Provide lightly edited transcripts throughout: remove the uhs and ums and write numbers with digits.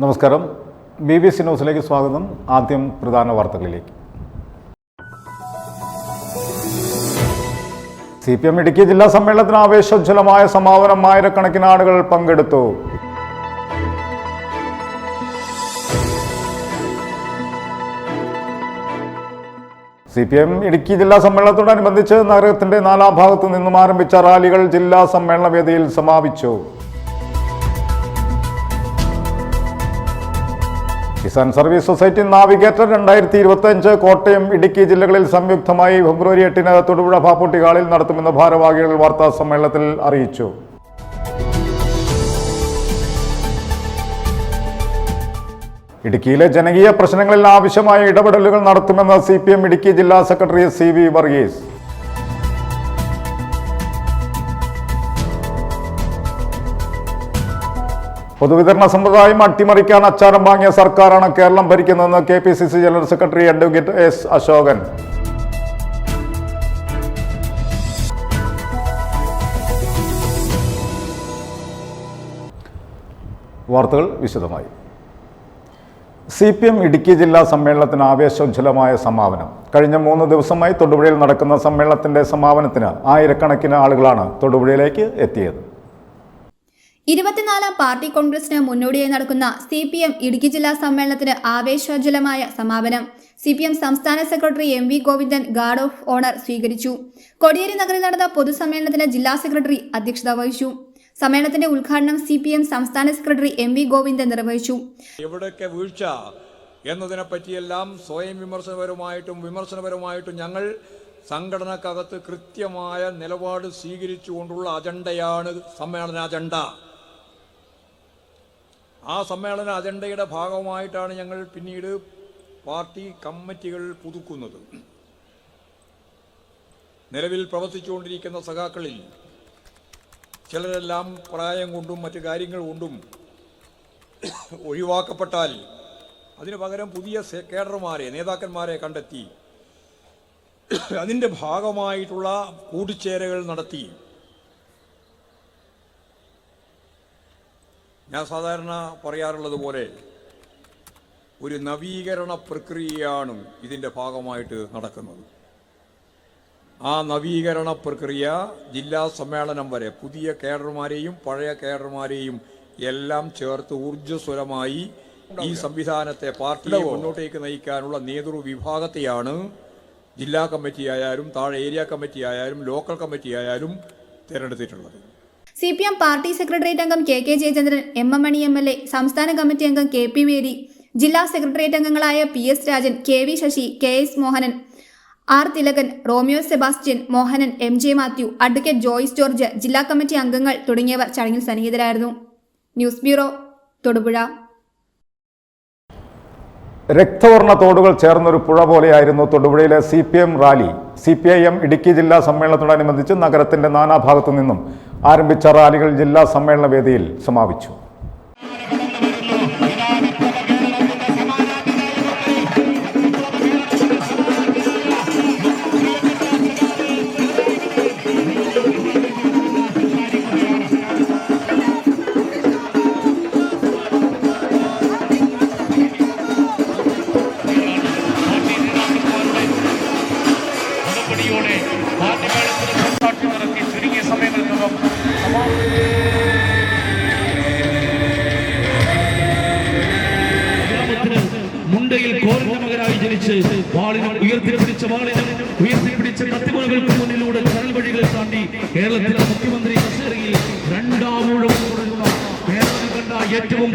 നമസ്കാരം. BBC ന്യൂസിലേക്ക് സ്വാഗതം. ആദ്യം പ്രധാന വാർത്തകളിലേക്ക്. CPM ഇടുക്കി ജില്ലാ സമ്മേളനത്തിന് ആവേശോജ്വലമായ സമാപനം. ആയിരക്കണക്കിന് ആളുകൾ പങ്കെടുത്തു. CPM ഇടുക്കി ജില്ലാ സമ്മേളനത്തോടനുബന്ധിച്ച് നഗരത്തിന്റെ നാനാഭാഗത്തു നിന്നും ആരംഭിച്ച റാലികൾ ജില്ലാ സമ്മേളന വേദിയിൽ സമാപിച്ചു. Kisan service society navigator 2025 Kottayam Idukki ജില്ലകളിൽ സംയുക്തമായി ഫെബ്രുവരി 8 തൊടുപുഴ ബാപ്പുട്ടി ഹാളിൽ നടത്തുമെന്ന് ഭാരവാഹികൾ വാർത്താ സമ്മേളനത്തിൽ അറിയിച്ചു. ഇടുക്കിയിലെ ജനകീയ പ്രശ്നങ്ങളിൽ ആവശ്യമായ ഇടപെടലുകൾ നടത്തുമെന്ന് CPM ഇടുക്കി ജില്ലാ സെക്രട്ടറി CV വർഗീസ്. പൊതുവിതരണ സമ്പ്രദായം അട്ടിമറിക്കാൻ അച്ചാരം വാങ്ങിയ സർക്കാരാണ് കേരളം ഭരിക്കുന്നതെന്ന് KPCC general secretary advocate S Ashokan. വാർത്തകൾ വിശദമായി. CPM ഇടുക്കി ജില്ലാ സമ്മേളനത്തിന് ആവേശോജ്വലമായ സമാപനം. കഴിഞ്ഞ 3 ദിവസമായി തൊടുപുഴയിൽ നടക്കുന്ന സമ്മേളനത്തിന്റെ സമാപനത്തിന് ആയിരക്കണക്കിന് ആളുകളാണ് തൊടുപുഴയിലേക്ക് എത്തിയത്. 24ാം പാർട്ടി കോൺഗ്രസിന് മുന്നോടിയായി നടക്കുന്ന CPM ഇടുക്കി ജില്ലാ സമ്മേളനത്തിന് ആവേശോജ്വലമായ സമാപനം. CPM സംസ്ഥാന secretary MV Govindan guard of owner സ്വീകരിച്ചു. കോടിയേരി നഗറിൽ നടന്ന പൊതുസമ്മേളനത്തിന് ജില്ലാ സെക്രട്ടറി അധ്യക്ഷത വഹിച്ചു. സമ്മേളനത്തിന്റെ ഉദ്ഘാടനം CPM സംസ്ഥാന സെക്രട്ടറി MV ഗോവിന്ദൻ നിർവഹിച്ചു. എവിടെയൊക്കെ വീഴ്ച എന്നതിനെ പറ്റിയെല്ലാം സ്വയം വിമർശനപരമായിട്ടും ഞങ്ങൾ സംഘടനക്കകത്ത് കൃത്യമായ നിലപാട് സ്വീകരിച്ചുകൊണ്ടുള്ള അജണ്ടയാണ് സമ്മേളന അജണ്ട. ആ സമ്മേളന അജണ്ടയുടെ ഭാഗമായിട്ടാണ് ഞങ്ങൾ പിന്നീട് പാർട്ടി കമ്മിറ്റികൾ പുതുക്കുന്നത്. നിലവിൽ പ്രവർത്തിച്ചുകൊണ്ടിരിക്കുന്ന സഖാക്കളിൽ ചിലരെല്ലാം പ്രായം കൊണ്ടും മറ്റു കാര്യങ്ങൾ കൊണ്ടും ഒഴിവാക്കപ്പെട്ടാൽ അതിനു പകരം പുതിയ കേഡർമാരെ നേതാക്കന്മാരെ കണ്ടെത്തി അതിൻ്റെ ഭാഗമായിട്ടുള്ള കൂടിച്ചേരകൾ നടത്തി. ഞാൻ സാധാരണ പറയാറുള്ളത് പോലെ ഒരു നവീകരണ പ്രക്രിയയാണ് ഇതിൻ്റെ ഭാഗമായിട്ട് നടക്കുന്നത്. ആ നവീകരണ പ്രക്രിയ ജില്ലാ സമ്മേളനം വരെ പുതിയ കേഡർമാരെയും പഴയ കേഡർമാരെയും എല്ലാം ചേർത്ത് ഊർജ്ജസ്വലമായി ഈ സംവിധാനത്തെ പാർട്ടിയെ മുന്നോട്ടേക്ക് നയിക്കാനുള്ള നേതൃവിഭാഗത്തെയാണ് ജില്ലാ കമ്മിറ്റി ആയാലും താഴെ ഏരിയ കമ്മിറ്റി ആയാലും ലോക്കൽ കമ്മിറ്റി ആയാലും തിരഞ്ഞെടുത്തിട്ടുള്ളത്. CPM പാർട്ടി സെക്രട്ടേറിയറ്റ് അംഗം KK Jayachandran, MM Mani MLA, സംസ്ഥാന കമ്മിറ്റി അംഗം KP മേരി, ജില്ലാ സെക്രട്ടേറിയറ്റ് അംഗങ്ങളായ PS Rajan, KV Sasi, KS Mohanan, R Thilakan, Romeo Sebastian, Mohanan, MJ Mathew, advocate Joyce George, ജില്ലാ കമ്മിറ്റി അംഗങ്ങൾ തുടങ്ങിയവർ ചടങ്ങിൽ സന്നിഹിതരായിരുന്നു. News bureau, Thodupuzha. രക്തവർണ്ണ തോടുകൾ ചേർന്നൊരു പുഴ പോലെയായിരുന്നു തൊടുപുഴയിലെ CPM റാലി. CPIM ഇടുക്കി ജില്ലാ സമ്മേളനത്തോടനുബന്ധിച്ച് നഗരത്തിന്റെ നാനാഭാഗത്തു നിന്നും ആരംഭിച്ച റാലികൾ ജില്ലാ സമ്മേളന വേദിയിൽ സമാപിച്ചു. മുണ്ടയിൽ കോറിന്റെ മകനായി ജനിച്ച് വാളിനും ഉയർത്തിപ്പിടിച്ച കത്തിമുറകൾക്ക് മുന്നിലൂടെ കടൽ വഴികൾ താണ്ടി കേരളത്തിലെ മുഖ്യമന്ത്രി കസേരയിൽ 2ാം ഊഴം തുടരുന്ന കേരളം കണ്ട ഏറ്റവും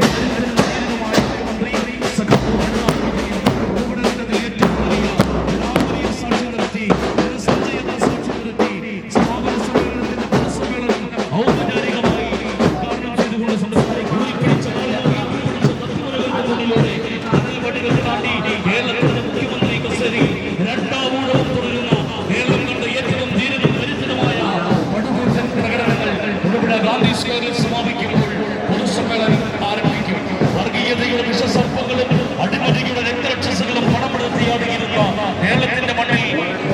സമാപിക്കുമ്പോൾ പൊതുസമ്മേളനം ആരംഭിക്കും. വർഗീയതയുടെ വിഷസർപ്പങ്ങളും അടിമതിയുടെ രക്തരക്ഷസുകളും പണമെടുത്തിയാടിയിരുന്ന കേരളത്തിന്റെ മണ്ണിൽ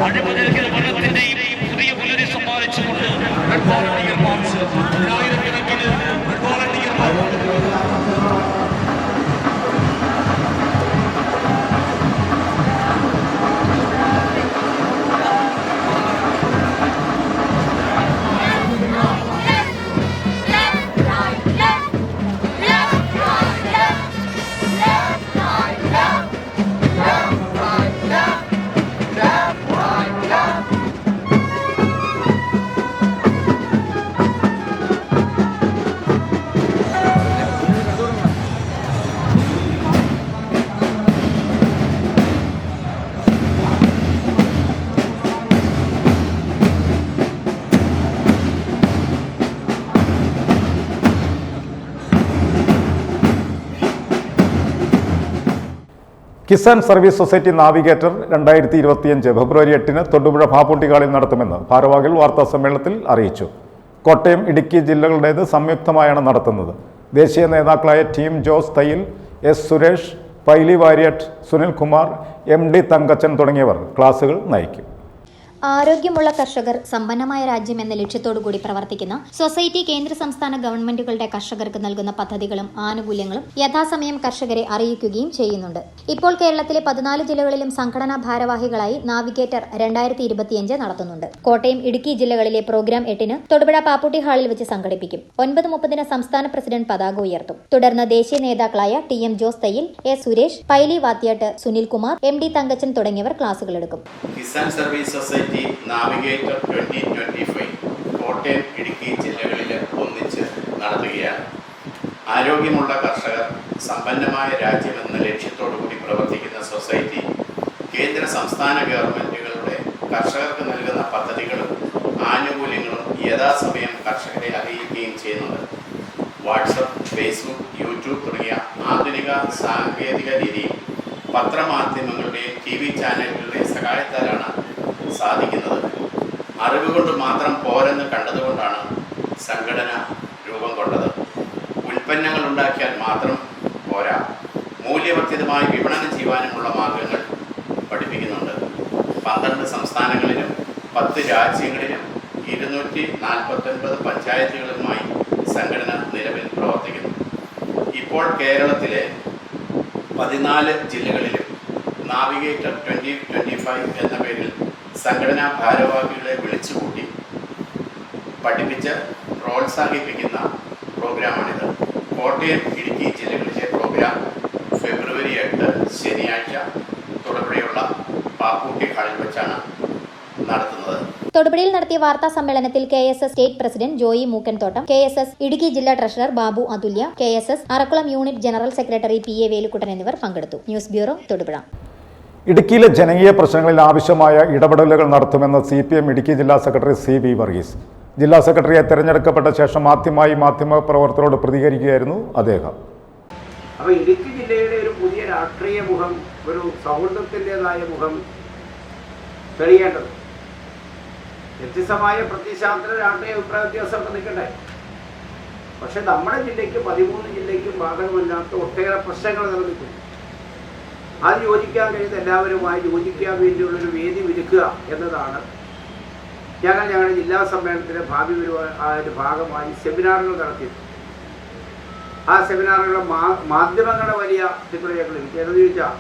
അഴിമതിയുടെ മരണത്തിന്റെയും പുതിയ പുലരി സമ്മാനിച്ചുകൊണ്ട് ആയിരക്കണക്കിന് കിസാൻ സർവീസ് സൊസൈറ്റി നാവിഗേറ്റർ 2025 ഫെബ്രുവരി 8-ന് തൊടുപുഴ പാപ്പുട്ടിക്കാളിൽ നടത്തുമെന്ന് ഭാരവാഹികൾ വാർത്താ സമ്മേളനത്തിൽ അറിയിച്ചു. കോട്ടയം, ഇടുക്കി ജില്ലകളുടേത് സംയുക്തമായാണ് നടത്തുന്നത്. ദേശീയ നേതാക്കളായ ടീം ജോസ് തയ്യിൽ, എസ് സുരേഷ്, പൈലി വാര്യറ്റ്, സുനിൽകുമാർ, MD തങ്കച്ചൻ തുടങ്ങിയവർ ക്ലാസുകൾ നയിക്കും. ആരോഗ്യമുള്ള കർഷകർ സമ്പന്നമായ രാജ്യം എന്ന ലക്ഷ്യത്തോടുകൂടി പ്രവർത്തിക്കുന്ന സൊസൈറ്റി കേന്ദ്ര സംസ്ഥാന ഗവൺമെന്റുകളുടെ കർഷകർക്ക് നൽകുന്ന പദ്ധതികളും ആനുകൂല്യങ്ങളും യഥാസമയം കർഷകരെ അറിയിക്കുകയും ചെയ്യുന്നുണ്ട്. ഇപ്പോൾ കേരളത്തിലെ 14 ജില്ലകളിലും സംഘടനാ ഭാരവാഹികളായി നാവിഗേറ്റർ 2025 നടത്തുന്നുണ്ട്. കോട്ടയം, ഇടുക്കി ജില്ലകളിലെ പ്രോഗ്രാം 8-ന് തൊടുപുഴ പാപ്പുട്ടി ഹാളിൽ വെച്ച് സംഘടിപ്പിക്കും. 9:30-ന് സംസ്ഥാന പ്രസിഡന്റ് പതാക ഉയർത്തും. തുടർന്ന് ദേശീയ നേതാക്കളായ TM Jose Thayyil, S Suresh, Paily Vathyatt, Sunilkumar, MD Thankachan തുടങ്ങിയവർ ക്ലാസുകളെടുക്കും. Kisan service society navigator 2025 Kottayam, Idukki ജില്ലകളിൽ ഒന്നിച്ച് നടത്തുകയാണ്. ആരോഗ്യമുള്ള കർഷകർ സമ്പന്നമായ രാജ്യമെന്ന ലക്ഷ്യത്തോടുകൂടി പ്രവർത്തിക്കുന്ന സൊസൈറ്റി കേന്ദ്ര സംസ്ഥാന ഗവൺമെന്റുകളുടെ കർഷകർക്ക് നൽകുന്ന പദ്ധതികളും ആനുകൂല്യങ്ങളും യഥാസമയം കർഷകരെ അറിയിക്കുകയും ചെയ്യുന്നുണ്ട്. വാട്സപ്പ്, ഫേസ്ബുക്ക്, യൂട്യൂബ് തുടങ്ങിയ ആധുനിക സാങ്കേതിക രീതിയിൽ പത്രമാധ്യമങ്ങളുടെയും TV ചാനലുകളുടെയും സഹായത്താലാണ് സാധിക്കുന്നത്. അറിവ് കൊണ്ട് മാത്രം പോരെന്ന് കണ്ടതുകൊണ്ടാണ് സംഘടന രൂപം കൊണ്ടത്. ഉൽപ്പന്നങ്ങൾ ഉണ്ടാക്കിയാൽ മാത്രം പോരാ, മൂല്യവർദ്ധിതമായി വിപണനം ചെയ്യുവാനുമുള്ള മാർഗങ്ങൾ പഠിപ്പിക്കുന്നുണ്ട്. 12 സംസ്ഥാനങ്ങളിലും 10 രാജ്യങ്ങളിലും 249 പഞ്ചായത്തുകളുമായി സംഘടന നിലവിൽ പ്രവർത്തിക്കുന്നു. ഇപ്പോൾ കേരളത്തിലെ 14 ജില്ലകളിലും നാവിഗേറ്റർ 2025 എന്ന പേരിൽ സംഘടനാ ഭാരവാഹികളെ വിളിച്ചുകൂട്ടി പഠിപ്പിച്ച് പ്രോത്സാഹിപ്പിക്കുന്ന പ്രോഗ്രാമാണിത്. കോട്ടയം, ഇടുക്കി ജില്ലകളിലെ പ്രോഗ്രാം ഫെബ്രുവരി 8 ശനിയാഴ്ച തൊടുപുഴയുള്ള പാപ്പുട്ടി ഹാളിൽ വെച്ചാണ് നടത്തുന്നത്. തൊടുപുഴയിൽ നടത്തിയ വാർത്താ സമ്മേളനത്തിൽ KSS state president Joy Mookkanthottam, KSS Idukki ജില്ലാ ട്രഷറർ ബാബു അതുല്യ, KSS Arakkulam unit general secretary PA Velukuttan എന്നിവർ പങ്കെടുത്തു. News bureau, Thodupuzha. ഇടുക്കിയിലെ ജനകീയ പ്രശ്നങ്ങളിൽ ആവശ്യമായ ഇടപെടലുകൾ നടത്തുമെന്ന് CPM ഇടുക്കി ജില്ലാ സെക്രട്ടറി CB വർഗീസ്. ജില്ലാ സെക്രട്ടറിയെ തെരഞ്ഞെടുക്കപ്പെട്ട ശേഷം ആദ്യമായി മാധ്യമപ്രവർത്തകരോട് പ്രതികരിക്കുകയായിരുന്നു അദ്ദേഹം. അപ്പോൾ ഇടുക്കി ജില്ലയുടെ ഒരു പുതിയ രാഷ്ട്രീയ മുഖം, ഒരു സൗഹൃദത്തിൻ്റെതായ മുഖം തെളിയേണ്ടത്. വ്യത്യസ്തമായ പ്രതിശാസ്ത്ര രാഷ്ട്രീയ അഭിപ്രായ വ്യത്യാസമൊക്കെ നിൽക്കട്ടെ, പക്ഷെ നമ്മുടെ ജില്ലയ്ക്ക് 13 ജില്ലയ്ക്കും ബാധകമല്ലാത്ത ഒട്ടേറെ പ്രശ്നങ്ങൾ നിലനിൽക്കുന്നു. അത് യോജിക്കാൻ കഴിയുന്ന എല്ലാവരുമായി യോജിക്കാൻ വേണ്ടിയുള്ളൊരു വേദി ഒരുക്കുക എന്നതാണ് ഞങ്ങളുടെ ജില്ലാ സമ്മേളനത്തിൻ്റെ ഭാഗമായി സെമിനാറുകൾ നടത്തിയത്. ആ സെമിനാറുകളുടെ മാധ്യമങ്ങളുടെ വലിയ പിന്തുണകൾ ഏതെന്ന് ചോദിച്ചാൽ,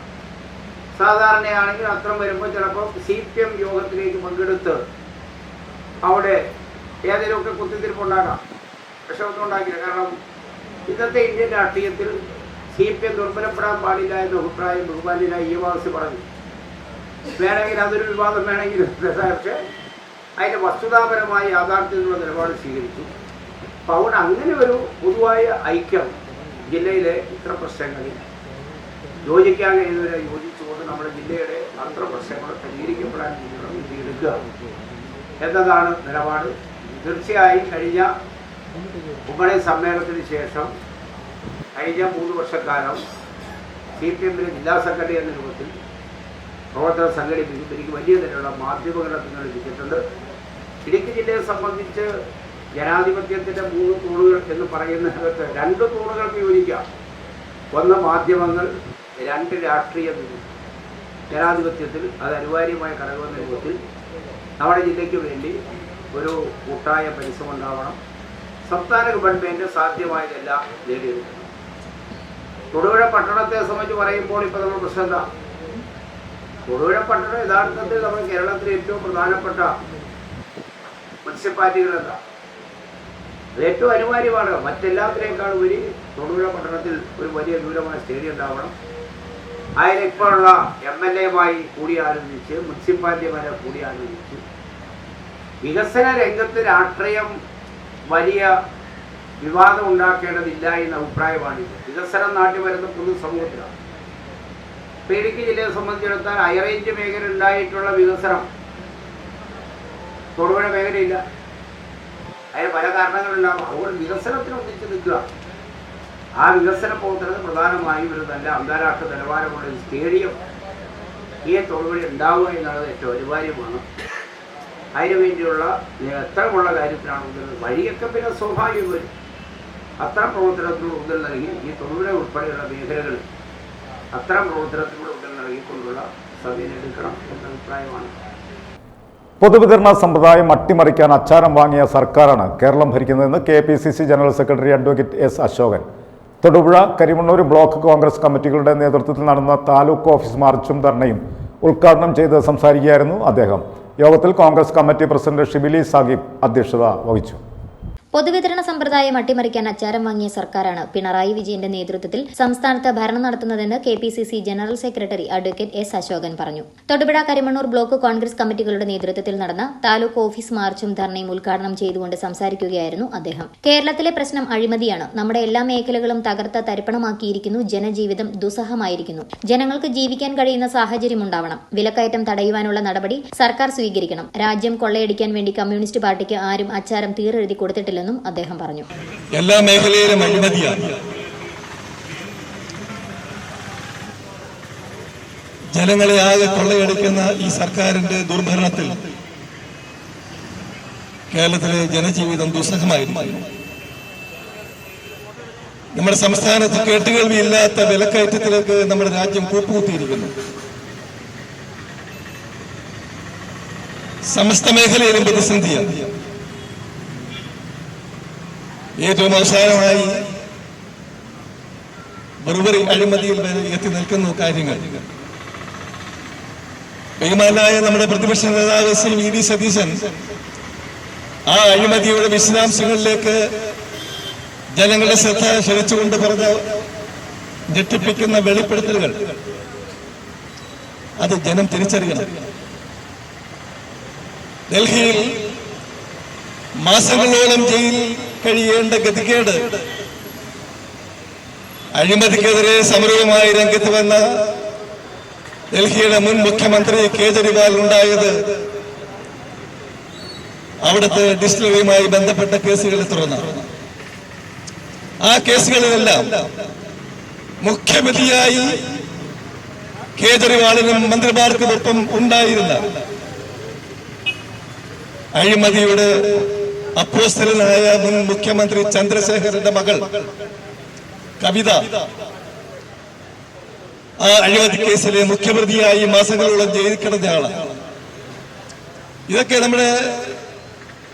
സാധാരണയാണെങ്കിൽ അത്തരം വരുമ്പോൾ ചിലപ്പോൾ CPM യോഗത്തിലേക്ക് പങ്കെടുത്ത് അവിടെ ഏതെങ്കിലുമൊക്കെ കുത്തിത്തിരിപ്പുണ്ടാകാം. പക്ഷെ ഒന്നും ഉണ്ടാക്കില്ല. കാരണം ഇന്നത്തെ ഇന്ത്യൻ രാഷ്ട്രീയത്തിൽ CPM ദുർബലപ്പെടാൻ പാടില്ല എന്ന അഭിപ്രായം ബഹുമാന്യനായ EMRC പറഞ്ഞു. വേണമെങ്കിൽ അതൊരു വിവാദം വേണമെങ്കിൽ, പക്ഷേ അതിൻ്റെ വസ്തുതാപരമായ യാഥാർത്ഥ്യത്തിലുള്ള നിലപാട് സ്വീകരിച്ചു. അപ്പോൾ അതുകൊണ്ട് അങ്ങനെ ഒരു പൊതുവായ ഐക്യം ജില്ലയിലെ ഇത്തരം പ്രശ്നങ്ങളിൽ യോജിക്കാൻ കഴിയുന്നവരെ യോജിച്ചുകൊണ്ട് നമ്മുടെ ജില്ലയുടെ അത്ര പ്രശ്നങ്ങൾ പരിഹരിക്കപ്പെടാൻ വേണ്ടി എടുക്കുക എന്നതാണ് നിലപാട്. തീർച്ചയായും കഴിഞ്ഞ ഉമ്മണി സമ്മേളനത്തിന് ശേഷം കഴിഞ്ഞ 3 വർഷക്കാലം CPM-ലെ ജില്ലാ സെക്രട്ടറി എന്ന രൂപത്തിൽ പ്രവർത്തനം സംഘടിപ്പിക്കും. എനിക്ക് വലിയ നിലയിലുള്ള മാധ്യമങ്ങളുടെ പിന്തുണ ലഭിച്ചിട്ടുണ്ട്. ഇടുക്കി ജില്ലയെ സംബന്ധിച്ച് ജനാധിപത്യത്തിൻ്റെ 3 തൂണുകൾ എന്ന് പറയുന്നതിനകത്ത് 2 തൂണുകൾക്ക് യോജിക്കാം. 1 മാധ്യമങ്ങൾ, 2 രാഷ്ട്രീയ തൂണുകൾ. ജനാധിപത്യത്തിൽ അത് അനിവാര്യമായ ഘടകമെന്ന രൂപത്തിൽ നമ്മുടെ ജില്ലയ്ക്ക് വേണ്ടി ഒരു കൂട്ടായ പരിശ്രമം ഉണ്ടാവണം. സംസ്ഥാന ഗവൺമെൻറ് സാധ്യമായതെല്ലാം നേടിയെടുക്കണം. തൊടുപുഴ പട്ടണത്തെ സംബന്ധിച്ച് പറയുമ്പോൾ ഇപ്പോൾ നമ്മൾ പ്രശ്നം എന്താ? തൊടുപുഴ പട്ടണം യഥാർത്ഥത്തിൽ നമ്മൾ കേരളത്തിലെ ഏറ്റവും പ്രധാനപ്പെട്ട മുനിസിപ്പാലിറ്റികൾ എന്താ? അത് ഏറ്റവും അനിവാര്യമാണ്. മറ്റെല്ലാത്തിനേക്കാളും ഉപരി തൊടുപുഴ പട്ടണത്തിൽ ഒരു വലിയ ദൂരമായ സ്റ്റേഡിയം ഉണ്ടാവണം. അതിലിപ്പോഴുള്ള MLA-മായി കൂടിയാലോചിച്ച്, മുനിസിപ്പാലിറ്റിമാരെ കൂടിയാലോചിച്ച് വികസന രംഗത്ത് രാഷ്ട്രീയം വലിയ വിവാദം ഉണ്ടാക്കേണ്ടതില്ല എന്ന അഭിപ്രായമാണിത്. വികസനം നാട്ടിൽ വരുന്ന പൊതുസമൂഹത്തിലാണ്. ഇപ്പോൾ ഇടുക്കി ജില്ലയെ സംബന്ധിച്ചിടത്തോളം ഹൈറേഞ്ച് മേഖല ഉണ്ടായിട്ടുള്ള വികസനം തൊടുപുഴ മേഖലയില്ല. അതിന് പല കാരണങ്ങളുണ്ടാകും. അതുകൊണ്ട് വികസനത്തിന് ഒന്നിച്ച് നിൽക്കുക. ആ വികസന പ്രവർത്തനത്തിൽ പ്രധാനമായും ഒരു നല്ല അന്താരാഷ്ട്ര നിലവാരമുള്ള ഒരു സ്റ്റേഡിയം ഈ തൊടുപുഴ ഉണ്ടാവുക എന്നുള്ളത് ഏറ്റവും അനിവാര്യമാണ്. അതിനു വേണ്ടിയുള്ള എത്രമുള്ള കാര്യത്തിലാണ് ഊന്നൽ, വഴിയൊക്കെ പിന്നെ സ്വാഭാവികം വരും. അത്തരം പ്രവർത്തനത്തിലൂടെ ഊന്നൽ നൽകി ഈ തൊടുപുഴ ഉൾപ്പെടെയുള്ള മേഖലകളിൽ അത്തരം പ്രവർത്തനത്തിലൂടെ ഊന്നൽ നൽകിക്കൊണ്ടുള്ള സമയം എടുക്കണം എന്ന അഭിപ്രായമാണ്. പൊതുവിതരണ സമ്പ്രദായം അട്ടിമറിക്കാൻ അച്ചാരം വാങ്ങിയ സർക്കാരാണ് കേരളം ഭരിക്കുന്നതെന്ന് KPCC general secretary advocate S. Ashokan Thodupuzha Karimannoor block Congress കമ്മിറ്റികളുടെ നേതൃത്വത്തിൽ നടന്ന താലൂക്ക് ഓഫീസ് മാർച്ചും ധർണയും ഉദ്ഘാടനം ചെയ്ത് സംസാരിക്കുകയായിരുന്നു അദ്ദേഹം. യോഗത്തിൽ കോൺഗ്രസ് കമ്മിറ്റി പ്രസിഡന്റ് ഷിബിലി സാഹിബ് അധ്യക്ഷത വഹിച്ചു. പൊതുവിതരണ സമ്പ്രദായം അട്ടിമറിക്കാൻ അച്ചാരം വാങ്ങിയ സർക്കാരാണ് പിണറായി വിജയന്റെ നേതൃത്വത്തിൽ സംസ്ഥാനത്ത് ഭരണം നടത്തുന്നതെന്ന് KPCC general secretary advocate S. Ashokan പറഞ്ഞു. തൊടുപുഴ കരിമണ്ണൂർ ബ്ലോക്ക് കോൺഗ്രസ് കമ്മിറ്റികളുടെ നേതൃത്വത്തിൽ നടന്ന താലൂക്ക് ഓഫീസ് മാർച്ചും ധർണയും ഉദ്ഘാടനം ചെയ്തുകൊണ്ട് സംസാരിക്കുകയായിരുന്നു അദ്ദേഹം. കേരളത്തിലെ പ്രശ്നം അഴിമതിയാണ്. നമ്മുടെ എല്ലാ മേഖലകളും തകർത്ത് തരിപ്പണമാക്കിയിരിക്കുന്നു. ജനജീവിതം ദുസ്സഹമായിരിക്കുന്നു. ജനങ്ങൾക്ക് ജീവിക്കാൻ കഴിയുന്ന സാഹചര്യമുണ്ടാവണം. വിലക്കയറ്റം തടയുവാനുള്ള നടപടി സർക്കാർ സ്വീകരിക്കണം. രാജ്യം കൊള്ളയടിക്കാൻ വേണ്ടി കമ്മ്യൂണിസ്റ്റ് പാർട്ടിക്ക് ആരും അച്ചാരം തീരെഴുതി കൊടുത്തിട്ടില്ല. അദ്ദേഹം പറഞ്ഞു. എല്ലാ മേഖലയിലും അഴിമതിയാണ്. ജനങ്ങളെ ആകെ കൊള്ളയടിക്കുന്ന ഈ സർക്കാരിന്റെ ദുർഭരണത്തിൽ കേരളത്തിലെ ജനജീവിതം ദുസ്സഹമായിരുന്നു. നമ്മുടെ സംസ്ഥാനത്ത് കേട്ടുകേൾവിയില്ലാത്ത വിലക്കയറ്റത്തിലേക്ക് നമ്മുടെ രാജ്യം കൂപ്പുകുത്തിയിരിക്കുന്നു. സമസ്ത മേഖലയിലും പ്രതിസന്ധിയാണ്. ഏറ്റവും അവസാനമായി വെറുതെ അഴിമതിയിൽ എത്തി നിൽക്കുന്ന കാര്യങ്ങൾ. ബഹുമാനായ നമ്മുടെ പ്രതിപക്ഷ നേതാവ് ശ്രീ VD സതീശൻ ആ അഴിമതിയുടെ വിശദാംശങ്ങളിലേക്ക് ജനങ്ങളുടെ ശ്രദ്ധ ക്ഷണിച്ചുകൊണ്ട് പറഞ്ഞ ഞെട്ടിപ്പിക്കുന്ന വെളിപ്പെടുത്തലുകൾ അത് ജനം തിരിച്ചറിയണം. ഡൽഹിയിൽ മാസങ്ങളോളം ജയിലിൽ കഴിയേണ്ട ഗതികേട് അഴിമതിക്കെതിരെ സമരവുമായി രംഗത്ത് വന്ന ഡൽഹിയുടെ മുൻ മുഖ്യമന്ത്രി കേജ്രിവാൾ ഉണ്ടായത് അവിടുത്തെ ഡിസ്റ്റിലറിയുമായി ബന്ധപ്പെട്ട കേസുകളെ തുടർന്നാണ്. ആ കേസുകളിലെല്ലാം മുഖ്യപ്രതിയായി കേജ്രിവാളിനും മന്ത്രിമാർക്കുമൊപ്പം ഉണ്ടായിരുന്ന അഴിമതിയുടെ അപ്പോസ്തലനായ മുൻ മുഖ്യമന്ത്രി ചന്ദ്രശേഖരന്റെ മകൾ കവിത ആ അഴിമതി കേസിലെ മുഖ്യപ്രതിയായി മാസങ്ങളോളം ജയിലിൽ കിടന്നയാളാണ്. ഇതൊക്കെ നമ്മുടെ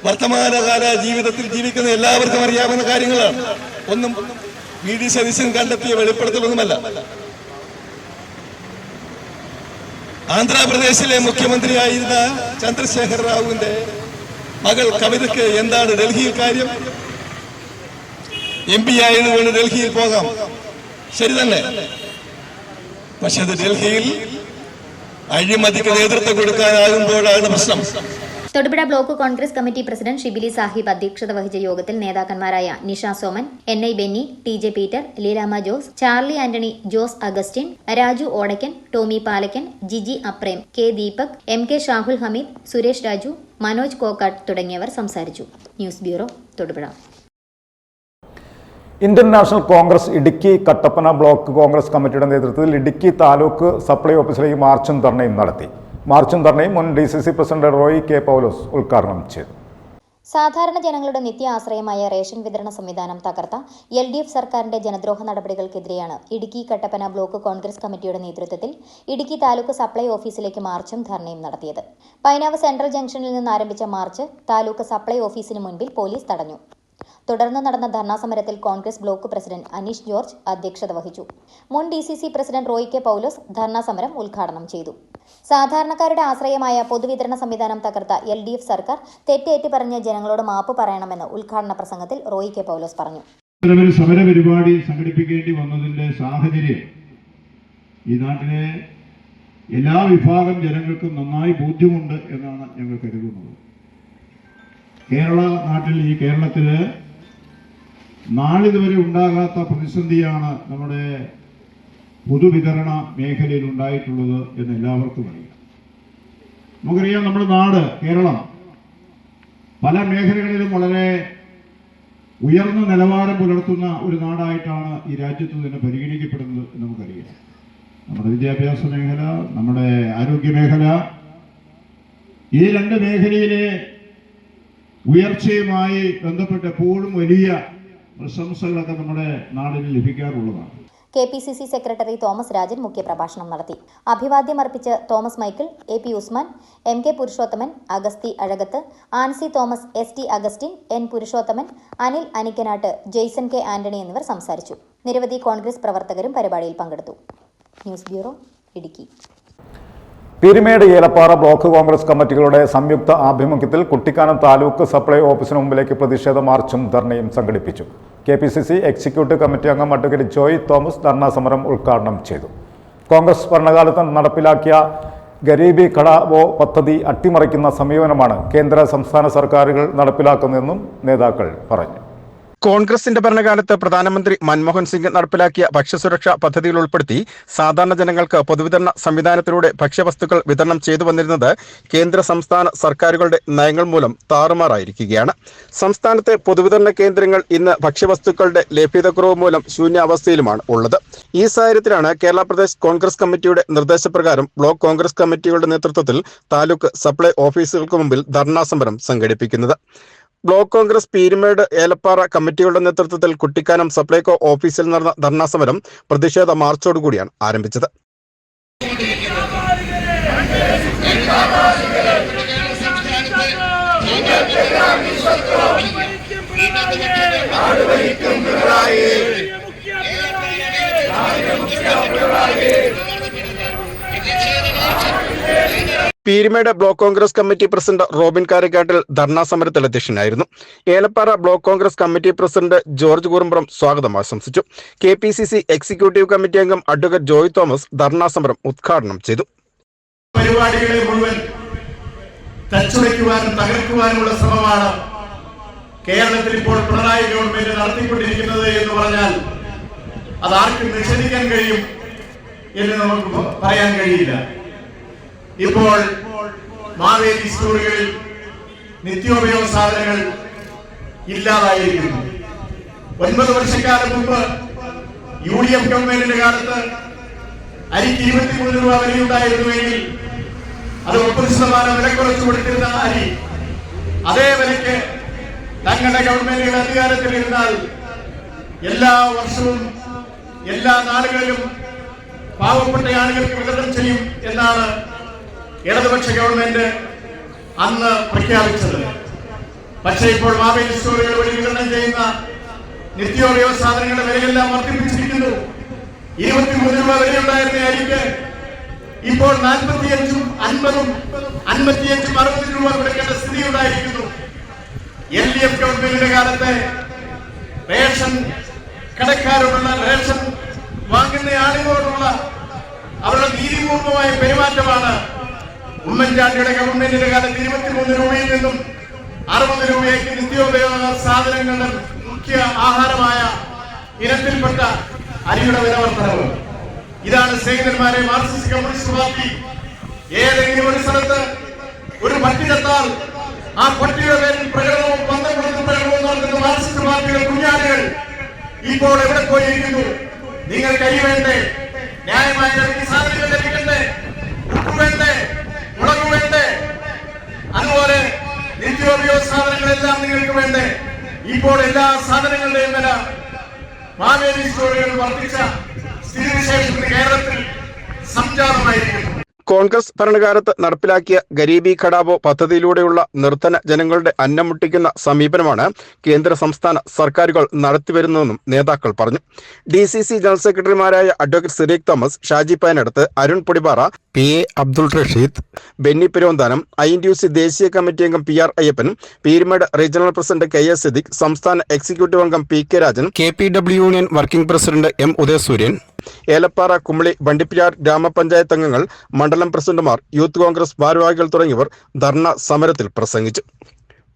വർത്തമാനകാല ജീവിതത്തിൽ ജീവിക്കുന്ന എല്ലാവർക്കും അറിയാവുന്ന കാര്യങ്ങളാണ്. ഒന്നും VD സതീശൻ കണ്ടെത്തിയ വെളിപ്പെടുത്തലൊന്നുമല്ല. ആന്ധ്രാപ്രദേശിലെ മുഖ്യമന്ത്രിയായിരുന്ന ചന്ദ്രശേഖർ റാവുവിന്റെ മകൾ കവിതയ്ക്ക് എന്താണ് ഡൽഹിയിൽ കാര്യം? MP ആയതുകൊണ്ട് ഡൽഹിയിൽ പോകാം, ശരി തന്നെ. പക്ഷെ അത് ഡൽഹിയിൽ അഴിമതിക്ക് നേതൃത്വം കൊടുക്കാനാകുമ്പോഴാണ് പ്രശ്നം. Thodupuzha block Congress committee president Shibili Sahib അധ്യക്ഷത വഹിച്ച യോഗത്തിൽ നേതാക്കന്മാരായ Nisha Soman, NI Benny, TJ Peter, Leelamma Jose, Charly Antony, Jose Augustine, Raju Odakkan, Tomy Palakkan, Jiji Aprem, K Deepak, MK Shahul Hameed, Suresh Raju, Manoj Kokkatt തുടങ്ങിയവർ സംസാരിച്ചു. News bureau Thodupuzha. Indian national Congress Idukki Kattappana block Congress കമ്മിറ്റിയുടെ നേതൃത്വത്തിൽ ഇടുക്കി താലൂക്ക് സപ്ലൈ ഓഫീസിലേക്ക് മാർച്ചും ധർണയും നടത്തി. മാർച്ചും ധർണയും മുൻ DCC പ്രസിഡന്റ് റോയി K. പൗലോസ് ഉദ്ഘാടനം ചെയ്തു. സാധാരണ ജനങ്ങളുടെ നിത്യ ആശ്രയമായ റേഷൻ വിതരണ സംവിധാനം തകർത്ത LDF സർക്കാരിന്റെ ജനദ്രോഹ നടപടികൾക്കെതിരെയാണ് ഇടുക്കി കട്ടപ്പന ബ്ലോക്ക് കോൺഗ്രസ് കമ്മിറ്റിയുടെ നേതൃത്വത്തിൽ ഇടുക്കി താലൂക്ക് സപ്ലൈ ഓഫീസിലേക്ക് മാർച്ചും ധർണയും നടത്തിയത്. പൈനാവ് സെൻട്രൽ ജംഗ്ഷനിൽ നിന്ന് ആരംഭിച്ച മാർച്ച് താലൂക്ക് സപ്ലൈ ഓഫീസിന് മുൻപിൽ പോലീസ് തടഞ്ഞു. തുടർന്ന് നടന്ന ധർണാ സമരത്തിൽ Congress block president Aneesh George അധ്യക്ഷത വഹിച്ചു. മുൻ DCC പ്രസിഡന്റ് റോയി K. പൗലോസ് ധർണാ സമരം ഉദ്ഘാടനം ചെയ്തു. സാധാരണക്കാരുടെ ആശ്രയമായ പൊതുവിതരണ സംവിധാനം തകർത്ത LDF സർക്കാർ തെറ്റേറ്റ് പറഞ്ഞ് ജനങ്ങളോട് മാപ്പ് പറയണമെന്ന് ഉദ്ഘാടന പ്രസംഗത്തിൽ റോയി K. പൗലോസ് പറഞ്ഞു. സമരപരിപാടി സംഘടിപ്പിക്കേണ്ടി വന്നതിന്റെ സാഹചര്യം ഈ നാട്ടിലെ എല്ലാ വിഭാഗം ജനങ്ങൾക്കും നന്നായി ബോധ്യമുണ്ട് എന്നാണ് ഞങ്ങൾ കരുതുന്നത്. ഈ കേരളത്തില് നാളിതുവരെ ഉണ്ടാകാത്ത പ്രതിസന്ധിയാണ് നമ്മുടെ പൊതുവിതരണ മേഖലയിൽ ഉണ്ടായിട്ടുള്ളത് എന്ന് എല്ലാവർക്കും അറിയാം. നമുക്കറിയാം, നമ്മുടെ നാട് കേരളം പല മേഖലകളിലും വളരെ ഉയർന്ന നിലവാരം പുലർത്തുന്ന ഒരു നാടായിട്ടാണ് ഈ രാജ്യത്ത് തന്നെ പരിഗണിക്കപ്പെടുന്നത് എന്ന് നമുക്കറിയാം. നമ്മുടെ വിദ്യാഭ്യാസ മേഖല, നമ്മുടെ ആരോഗ്യ മേഖല, ഈ രണ്ട് മേഖലയിലെ ഉയർച്ചയുമായി ബന്ധപ്പെട്ട് എപ്പോഴും വലിയ പ്രശംസകളൊക്കെ നമ്മുടെ നാടിന് ലഭിക്കാറുള്ളതാണ്. KPCC സെക്രട്ടറി തോമസ് രാജൻ മുഖ്യപ്രഭാഷണം നടത്തി. അഭിവാദ്യം അർപ്പിച്ച് Thomas Michael, AP Usman, MK Purushothaman, Agasthi Azhakath, Ancy Thomas, ST Augustine, N Purushothaman, Anil Anikkanatt, Jaison K Antony എന്നിവർ സംസാരിച്ചു. നിരവധി കോൺഗ്രസ് പ്രവർത്തകരും പരിപാടിയിൽ പങ്കെടുത്തു. News bureau, Idukki. Peermade Elappara block Congress കമ്മിറ്റികളുടെ സംയുക്ത ആഭിമുഖ്യത്തിൽ കുട്ടിക്കാനം താലൂക്ക് സപ്ലൈ ഓഫീസിന് മുമ്പിലേക്ക് പ്രതിഷേധ മാർച്ചും ധർണയും സംഘടിപ്പിച്ചു. KPCC എക്സിക്യൂട്ടീവ് കമ്മിറ്റി അംഗം അഡ്വക്കേറ്റ് ജോയ് തോമസ് ധർണാ സമരം ഉദ്ഘാടനം ചെയ്തു. കോൺഗ്രസ് ഭരണകാലത്ത് നടപ്പിലാക്കിയ ഗരീബി ഘടാവോ പദ്ധതി അട്ടിമറിക്കുന്ന സമീപനമാണ് കേന്ദ്ര സംസ്ഥാന സർക്കാരുകൾ നടപ്പിലാക്കുന്നതെന്നും നേതാക്കൾ പറഞ്ഞു. കോൺഗ്രസിന്റെ ഭരണകാലത്ത് പ്രധാനമന്ത്രി മൻമോഹൻ സിംഗ് നടപ്പിലാക്കിയ ഭക്ഷ്യസുരക്ഷാ പദ്ധതിയിൽ ഉൾപ്പെടുത്തി സാധാരണ ജനങ്ങൾക്ക് പൊതുവിതരണ സംവിധാനത്തിലൂടെ ഭക്ഷ്യവസ്തുക്കൾ വിതരണം ചെയ്തു വന്നിരുന്നത് കേന്ദ്ര സംസ്ഥാന സർക്കാരുകളുടെ നയങ്ങൾ മൂലം താറുമാറായിരിക്കുകയാണ്. സംസ്ഥാനത്തെ പൊതുവിതരണ കേന്ദ്രങ്ങൾ ഇന്ന് ഭക്ഷ്യവസ്തുക്കളുടെ ലഭ്യതക്കുറവ് മൂലം ശൂന്യാവസ്ഥയിലുമാണ് ഉള്ളത്. ഈ സാഹചര്യത്തിലാണ് കേരള പ്രദേശ് കോൺഗ്രസ് കമ്മിറ്റിയുടെ നിർദ്ദേശപ്രകാരം ബ്ലോക്ക് കോൺഗ്രസ് കമ്മിറ്റികളുടെ നേതൃത്വത്തിൽ താലൂക്ക് സപ്ലൈ ഓഫീസുകൾക്ക് മുമ്പിൽ ധർണാ സമരം സംഘടിപ്പിക്കുന്നത്. ബ്ലോക്ക് കോൺഗ്രസ് പീരുമേട് ഏലപ്പാറ കമ്മിറ്റികളുടെ നേതൃത്വത്തിൽ കുട്ടിക്കാനം സപ്ലൈകോ ഓഫീസിൽ നടന്ന ധർണാ സമരം പ്രതിഷേധ മാർച്ചോടുകൂടിയാണ് ആരംഭിച്ചത്. Peermade block Congress committee president Robin Karakkattil dharna സമരത്തിൽ അധ്യക്ഷനായിരുന്നു. Elappara block Congress committee president George Kurumbram സ്വാഗതം ആശംസിച്ചു. KPCC എക്സിക്യൂട്ടീവ് കമ്മിറ്റി അംഗം അഡ്വക്കേറ്റ് ജോയ് തോമസ് ധർണാ സമരം ഉദ്ഘാടനം ചെയ്തു. പരിപാടികളെ മുഴുവൻ തച്ചുടയ്ക്കുവാനും തകർക്കുവാനുമുള്ള ശ്രമമാണ് കേരളത്തിൽ ഇപ്പോൾ പിണറായി ഗവൺമെന്റ് നടത്തിക്കൊണ്ടിരിക്കുന്നത് എന്ന് പറഞ്ഞാൽ അതാർക്കും നിഷേധിക്കാൻ കഴിയും എന്ന് നമുക്ക് പറയാൻ കഴിയില്ല. ഇപ്പോൾ മാവേലി സ്റ്റോറുകളിൽ നിത്യോപയോഗ സാധനങ്ങൾ ഇല്ലാതായിരിക്കുന്നു. 9 വർഷക്കാലം മുമ്പ് UDF ഗവൺമെന്റിന്റെ കാലത്ത് അരിക്ക് 23 രൂപ വിലയുണ്ടായിരുന്നുവെങ്കിൽ അത് 30% വില കുറച്ചു കൊടുത്തിരുന്ന അരി അതേ വിലയ്ക്ക് തങ്ങളുടെ ഗവൺമെന്റുകൾ അധികാരത്തിലിരുന്നാൽ എല്ലാ വർഷവും എല്ലാ നാളുകളിലും പാവപ്പെട്ട ആളുകൾക്ക് വിതരണം ചെയ്യും എന്നാണ് ഇടതുപക്ഷ ഗവൺമെന്റ് അന്ന് പ്രഖ്യാപിച്ചത്. പക്ഷേ ഇപ്പോൾ മാവേലി സ്റ്റോറുകൾ വഴി വിതരണം ചെയ്യുന്ന നിത്യോപയോഗ സാധനങ്ങളുടെ വിലയെല്ലാം വർദ്ധിപ്പിച്ചിരിക്കുന്നു. 23 രൂപ വിലയുണ്ടായിരുന്ന അരിക്ക് ഇപ്പോൾ 45ഉം 50ഉം 55ഉം 60 രൂപ കൊടുക്കേണ്ട സ്ഥിതി ഉണ്ടായിരിക്കുന്നു. LDF ഗവൺമെന്റിന്റെ കാലത്തെ റേഷൻ കടക്കാരോടുള്ള റേഷൻ വാങ്ങുന്ന ആളുകളോടുള്ള അവരുടെ നീതിപൂർവമായ പെരുമാറ്റമാണ് ഉമ്മൻചാണ്ടിയുടെ ഗവൺമെന്റിന്റെ കാലത്ത് 23 രൂപയിൽ നിന്നും 60 രൂപയ്ക്ക് നിത്യോപയോഗ സാധനങ്ങളുടെ മുഖ്യ ആഹാരമായ ഇനത്തിൽപ്പെട്ട അരിയുടെ വില വർധനവ്. ഇതാണ് സ്നേഹിതന്മാരെ മാർക്സിസ്റ്റ് കമ്മ്യൂണിസ്റ്റ് പാർട്ടി ഏതെങ്കിലും ഒരു സ്ഥലത്ത് ഒരു പട്ടികത്താൽ ആ പട്ടിയുടെ പേരിൽ പ്രകടനവും പന്തപ്പെടുത്തും പ്രകടനവും നടത്തുന്ന മാർക്സിസ്റ്റ് പാർട്ടിയുടെ കുഞ്ഞാടുകൾ ഇപ്പോൾ എവിടെ പോയിരിക്കുന്നു? നിങ്ങൾ കൈ വേണ്ടേ? ന്യായമായ സാധനങ്ങൾ ലഭിക്കണ്ടേ? ഉപ്പ് വേണ്ടേ? മുളക് വേണ്ടേ? അതുപോലെ നിത്യോപയോഗ സാധനങ്ങളെല്ലാം നിങ്ങൾക്ക് വേണ്ടേ? ഇപ്പോൾ എല്ലാ സാധനങ്ങളുടെയും വില മാവേലി സ്റ്റോറുകൾ വർദ്ധിച്ച സ്ഥിതിവിശേഷത്തിന് കേരളത്തിൽ സംജാതമായിരിക്കുന്നു. കോൺഗ്രസ് ഭരണകാലത്ത് നടപ്പിലാക്കിയ ഗരീബി ഘടാവോ പദ്ധതിയിലൂടെയുള്ള നിർധന ജനങ്ങളുടെ അന്നം മുട്ടിക്കുന്ന സമീപനമാണ് കേന്ദ്ര സംസ്ഥാന സർക്കാരുകൾ നടത്തിവരുന്നതെന്നും നേതാക്കൾ പറഞ്ഞു. DCC ജനറൽ സെക്രട്ടറിമാരായ advocate Siriq Thomas, Shaji Payanadath, Arun Podipara, PA Abdul Rasheed, Benny Peruvanthanam, INTUC ദേശീയ കമ്മിറ്റി അംഗം PR Ayyappan, Peermade regional president KS Siddique, സംസ്ഥാന എക്സിക്യൂട്ടീവ് അംഗം PK Rajan, KPW union working president M Udayasooryan, Elappara, Kumily, Vandiperiyar ഗ്രാമപഞ്ചായത്ത് അംഗങ്ങൾ, മണ്ഡലം പ്രസിഡന്റുമാർ, യൂത്ത് കോൺഗ്രസ് ഭാരവാഹികൾ തുടങ്ങിയവർ ധർണ സമരത്തിൽ പ്രസംഗിച്ചു.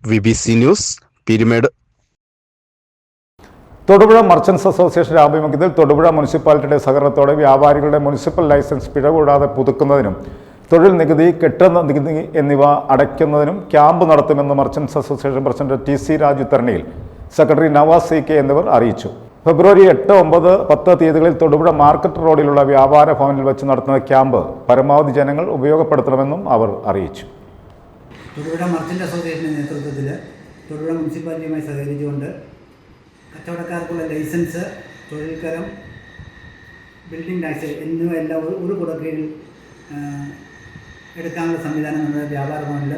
BBC news, Peerumedu. Thodupuzha merchants അസോസിയേഷന്റെ ആഭിമുഖ്യത്തിൽ തൊടുപുഴ മുനിസിപ്പാലിറ്റിയുടെ സഹകരണത്തോടെ വ്യാപാരികളുടെ മുനിസിപ്പൽ ലൈസൻസ് പിഴ കൂടാതെ പുതുക്കുന്നതിനും തൊഴിൽ നികുതി, കെട്ടിട നികുതി എന്നിവ അടയ്ക്കുന്നതിനും ക്യാമ്പ് നടത്തുമെന്ന് merchants association president TC Raju Tharaniyil secretary Navas CK എന്നിവർ അറിയിച്ചു. ഫെബ്രുവരി 8, 9, 10 തീയതികളിൽ തൊടുപുഴ മാർക്കറ്റ് റോഡിലുള്ള വ്യാപാര ഭവനിൽ വെച്ച് നടത്തുന്ന ക്യാമ്പ് പരമാവധി ജനങ്ങൾ ഉപയോഗപ്പെടുത്തണമെന്നും അവർ അറിയിച്ചു. തൊടുപുഴ മർച്ചൻ്റ് അസോസിയേഷൻ്റെ നേതൃത്വത്തിൽ തൊടുപുഴ മുനിസിപ്പാലിറ്റിയുമായി സഹകരിച്ചുകൊണ്ട് കച്ചവടക്കാർക്കുള്ള ലൈസൻസ്, തൊഴിൽക്കരം, ബിൽഡിംഗ് ടാക്സ് എന്നിവയെല്ലാം ഒരു കുടക്കീഴിൽ എടുക്കാനുള്ള സംവിധാനം നമ്മുടെ വ്യാപാര ഭവനിൽ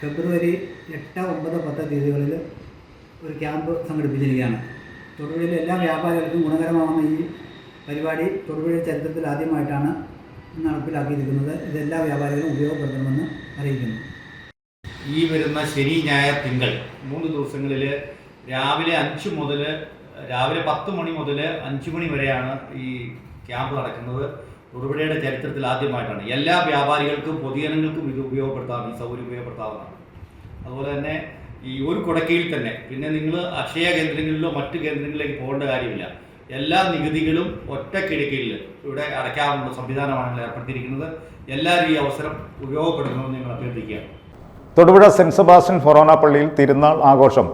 ഫെബ്രുവരി 8, 9, 10 തീയതികളിൽ ഒരു ക്യാമ്പ് സംഘടിപ്പിച്ചിരിക്കുകയാണ്. തൊടുപുഴയിലെ എല്ലാ വ്യാപാരികൾക്കും ഗുണകരമാകുന്ന ഈ പരിപാടി തൊടുപുഴ ചരിത്രത്തിൽ ആദ്യമായിട്ടാണ് നടപ്പിലാക്കിയിരിക്കുന്നത്. ഇതെല്ലാ വ്യാപാരികളും ഉപയോഗപ്പെടുത്തണമെന്ന് അറിയിക്കുന്നു. ഈ വരുന്ന ശനി, ഞായർ, തിങ്കൾ 3 ദിവസങ്ങളിൽ രാവിലെ 5 മുതൽ രാവിലെ 10 മണി മുതൽ 5 മണി വരെയാണ് ഈ ക്യാമ്പ് നടക്കുന്നത്. തൊടുപുഴയുടെ ചരിത്രത്തിൽ ആദ്യമായിട്ടാണ്. എല്ലാ വ്യാപാരികൾക്കും പൊതുജനങ്ങൾക്കും ഇത് ഉപയോഗപ്പെടുത്താവുന്ന, ഈ സൗകര്യം ഉപയോഗപ്പെടുത്താവുന്നതാണ്. അതുപോലെ തന്നെ ഈ ഒരു കുടക്കീഴിൽ തന്നെ പിന്നെ നിങ്ങൾ അക്ഷയ കേന്ദ്രങ്ങളിലോ മറ്റ് കേന്ദ്രങ്ങളിലേക്ക് പോകേണ്ട കാര്യമില്ല. എല്ലാ നികുതികളും ഒറ്റ കിടക്കീഴിൽ ഇവിടെ അടയ്ക്കാവുന്ന സംവിധാനമാണ് ഏർപ്പെടുത്തിയിരിക്കുന്നത്. എല്ലാവരും ഈ അവസരം ഉപയോഗപ്പെടുത്തണമെന്ന് ഞങ്ങൾ അഭ്യർത്ഥിക്കുകയാണ്. തൊടുപുഴ സെന്റ് സെബാസ്റ്റ്യൻ ഫൊറോന പള്ളിയിൽ തിരുനാൾ ആഘോഷം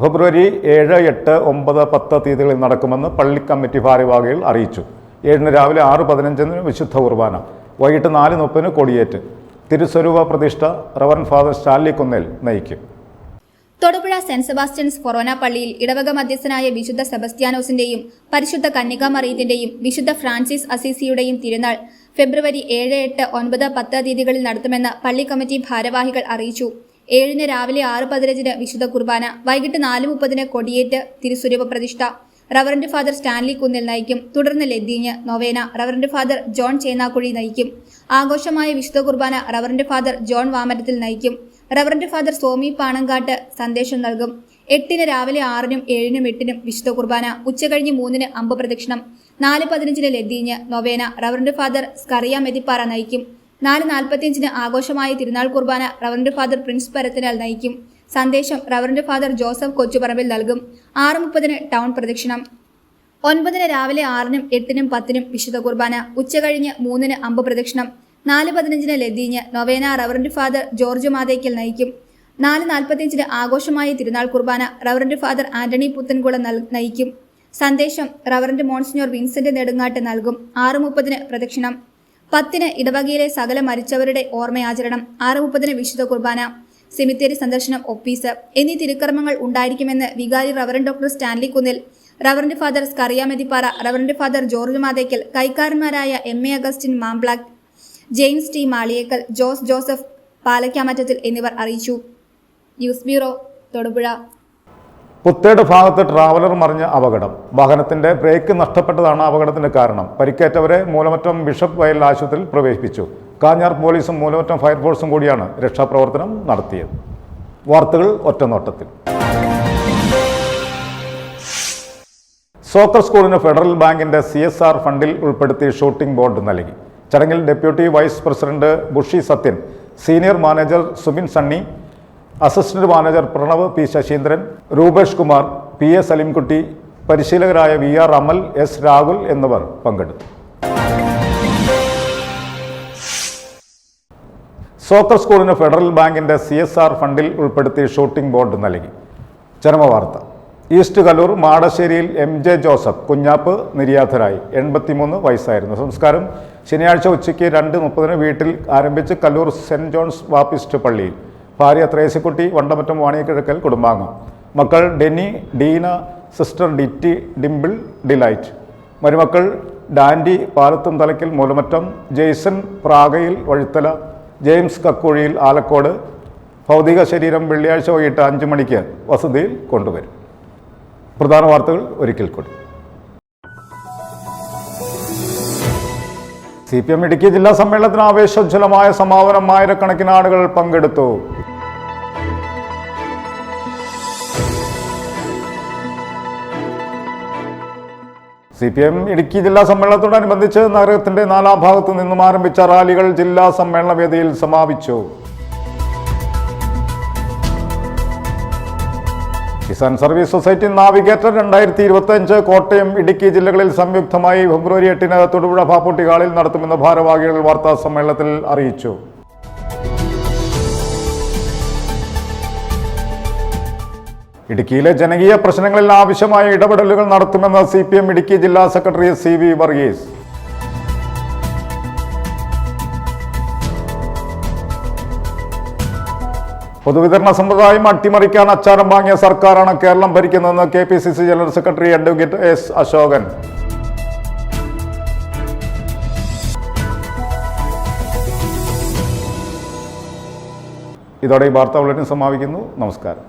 ഫെബ്രുവരി 7, 8, 9, 10 തീയതികളിൽ നടക്കുമെന്ന് പള്ളി കമ്മിറ്റി ഭാരവാഹികൾ അറിയിച്ചു. 7 രാവിലെ 6:15 വിശുദ്ധ കുർബാന, വൈകിട്ട് 4:30 കൊടിയേറ്റ്. തിരുസ്വരൂപ പ്രതിഷ്ഠ റവറൻഡ് ഫാദർ സ്റ്റാൻലി കുന്നേൽ നയിക്കും. തൊടുപുഴ സെന്റ് സെബാസ്റ്റ്യൻസ് ഫൊറോന പള്ളിയിൽ ഇടവക മധ്യസ്ഥനായ വിശുദ്ധ സെബസ്ത്യാനോസിന്റെയും പരിശുദ്ധ കന്യകാമറിയത്തിന്റെയും വിശുദ്ധ ഫ്രാൻസിസ് അസീസിയുടെയും തിരുനാൾ ഫെബ്രുവരി 7, 8, 9, 10 തീയതികളിൽ നടത്തുമെന്ന് പള്ളി കമ്മിറ്റി ഭാരവാഹികൾ അറിയിച്ചു. 7 രാവിലെ 6:15 വിശുദ്ധ കുർബാന, വൈകിട്ട് 4:30 കൊടിയേറ്റ്. തിരുസ്വരൂപ പ്രതിഷ്ഠ റവറൻഡ് ഫാദർ സ്റ്റാൻലി കുന്നിൽ നയിക്കും. തുടർന്ന് ലദ്ദീഞ്ഞ് നൊവേന റവറൻഡ് ഫാദർ ജോൺ ചേന്നാക്കുഴി നയിക്കും. ആഘോഷമായ വിശുദ്ധ കുർബാന റവറൻഡ് ഫാദർ ജോൺ വാമരത്തിൽ നയിക്കും. റവറൻഡ് ഫാദർ സോമി പാണങ്കാട്ട് സന്ദേശം നൽകും. 8 രാവിലെ 6, 7, 8 വിശുദ്ധ കുർബാന, ഉച്ചകഴിഞ്ഞ് 3 അമ്പ് പ്രദക്ഷിണം, 4:15 ലദ്ദീഞ്ഞ് നൊവേന റവറൻഡ് ഫാദർ സ്കറിയ മെതിപ്പാറ നയിക്കും. 4:45 ആഘോഷമായ തിരുനാൾ കുർബാന റവറൻഡ് ഫാദർ പ്രിൻസ് പരത്തിനാൽ നയിക്കും. സന്ദേശം റവറൻഡ് ഫാദർ ജോസഫ് കൊച്ചുപറമ്പിൽ നൽകും. 6:30 ടൗൺ പ്രദക്ഷിണം. 9 രാവിലെ 6, 8, 10 വിശുദ്ധ കുർബാന, ഉച്ചകഴിഞ്ഞ് 3 അമ്പ് പ്രദക്ഷിണം, 4:15 ലദ്ദീഞ്ഞ് നൊവേന റവറൻഡ് ഫാദർ ജോർജ് മാതേക്കൽ നയിക്കും. 4:45 ആഘോഷമായ തിരുനാൾ കുർബാന റവറൻഡ് ഫാദർ ആന്റണി പുത്തൻകുളം നയിക്കും. സന്ദേശം റവറൻഡ് മോൺസിഞ്ഞോർ വിൻസെന്റ് നെടുങ്ങാട്ട് നൽകും. 6:30 പ്രദക്ഷിണം. 10 ഇടവകയിലെ സകല മരിച്ചവരുടെ ഓർമ്മയാചരണം, 6:30 വിശുദ്ധ കുർബാന, സെമിത്തേരി സന്ദർശനം, ഒപ്പീസ് എന്നീ തിരുക്കർമ്മങ്ങൾ ഉണ്ടായിരിക്കുമെന്ന് വികാരി reverend doctor Stanley Kunnil, reverend father Scaria Methipara, reverend father George Mathekkal, കൈക്കാരന്മാരായ MA അഗസ്റ്റിൻ മാംബ്ലാക്ക്, ജെയിംസ് T മാളിയേക്കൽ, ജോസ് ജോസഫ് പാലക്കാമറ്റത്തിൽ എന്നിവർ അറിയിച്ചു. News bureau, Thodupuzha. പുത്തേട് ഭാഗത്ത് ട്രാവലർ മറിഞ്ഞ അപകടം. വാഹനത്തിന്റെ ബ്രേക്ക് നഷ്ടപ്പെട്ടതാണ് അപകടത്തിന് കാരണം. പരിക്കേറ്റവരെ മൂലമറ്റം ബിഷപ്പ് വയൽ ആശുപത്രിയിൽ പ്രവേശിപ്പിച്ചു. കാഞ്ഞാർ പോലീസും മൂലമറ്റം ഫയർഫോഴ്സും കൂടിയാണ് രക്ഷാപ്രവർത്തനം നടത്തിയത്. വാർത്തകൾ ഒറ്റനോട്ടത്തിൽ. സോക്കർ സ്കൂളിന് ഫെഡറൽ ബാങ്കിന്റെ CSR ഫണ്ടിൽ ഉൾപ്പെടുത്തി ഷൂട്ടിംഗ് ബോർഡ് നൽകി. ചടങ്ങിൽ deputy vice president Bushi Sathyan, senior manager Subin Sunny, assistant manager Pranav P Sasheendran, Rupesh Kumar, PA Salimkutty, പരിശീലകരായ VR അമൽ, S രാഹുൽ എന്നിവർ പങ്കെടുത്തു. സോക്കർ സ്കൂളിന് ഫെഡറൽ ബാങ്കിന്റെ CSR ഫണ്ടിൽ ഉൾപ്പെടുത്തി ഷൂട്ടിംഗ് ബോർഡ് നൽകി. ചരമവാർത്ത. ഈസ്റ്റ് കല്ലൂർ മാടശ്ശേരിയിൽ MJ ജോസഫ് കുഞ്ഞാപ്പ് നിര്യാതരായി. 83 വയസ്സായിരുന്നു. സംസ്കാരം ശനിയാഴ്ച ഉച്ചയ്ക്ക് 2:30 വീട്ടിൽ ആരംഭിച്ച് കല്ലൂർ സെന്റ് ജോൺസ് ബാപ്റ്റിസ്റ്റ് പള്ളിയിൽ. ഭാര്യ ത്രേസ്യക്കുട്ടി, വണ്ടമറ്റം വാണിയക്കിഴക്കൽ കുടുംബാംഗം. മക്കൾ Denny, Deena, sister Ditty, Dimple, Delight. മരുമക്കൾ ഡാൻഡി പാലത്തും തലയ്ക്കൽ മൂലമറ്റം, ജെയ്സൺ പ്രാഗയിൽ വഴുത്തല, ജെയിംസ് കക്കുഴിയിൽ ആലക്കോട്. ഭൗതിക ശരീരം വെള്ളിയാഴ്ച വൈകിട്ട് 5 മണിക്ക് വസതിയിൽ കൊണ്ടുവരും. പ്രധാന വാർത്തകൾ ഒരിക്കൽ കൂടി. CPM ഇടുക്കി ജില്ലാ സമ്മേളനത്തിന് ആവേശോജ്വലമായ സമാപനം. ആയിരക്കണക്കിന് ആളുകൾ പങ്കെടുത്തു. CPM ഇടുക്കി ജില്ലാ സമ്മേളനത്തോടനുബന്ധിച്ച് നഗരത്തിന്റെ 4 ഭാഗത്തു നിന്നും ആരംഭിച്ച റാലികൾ ജില്ലാ സമ്മേളന വേദിയിൽ സമാപിച്ചു. Kisan service society navigator 2025 Kottayam, Idukki ജില്ലകളിൽ സംയുക്തമായി ഫെബ്രുവരി 8 തൊടുപുഴ പാപ്പൂട്ടി ഹാളിൽ നടത്തുമെന്ന് ഭാരവാഹികൾ വാർത്താ സമ്മേളനത്തിൽ അറിയിച്ചു. ഇടുക്കിയിലെ ജനകീയ പ്രശ്നങ്ങളിൽ ആവശ്യമായ ഇടപെടലുകൾ നടത്തുമെന്ന് CPM ഇടുക്കി ജില്ലാ സെക്രട്ടറി CV വർഗീസ്. പൊതുവിതരണ സമ്പ്രദായം അട്ടിമറിക്കാൻ അച്ചാരം വാങ്ങിയ സർക്കാരാണ് കേരളം ഭരിക്കുന്നതെന്ന് KPCC general secretary advocate S. Ashokan. ഇതോടെ ഈ വാർത്താ ബുള്ളറ്റിൻ സമാപിക്കുന്നു. നമസ്കാരം.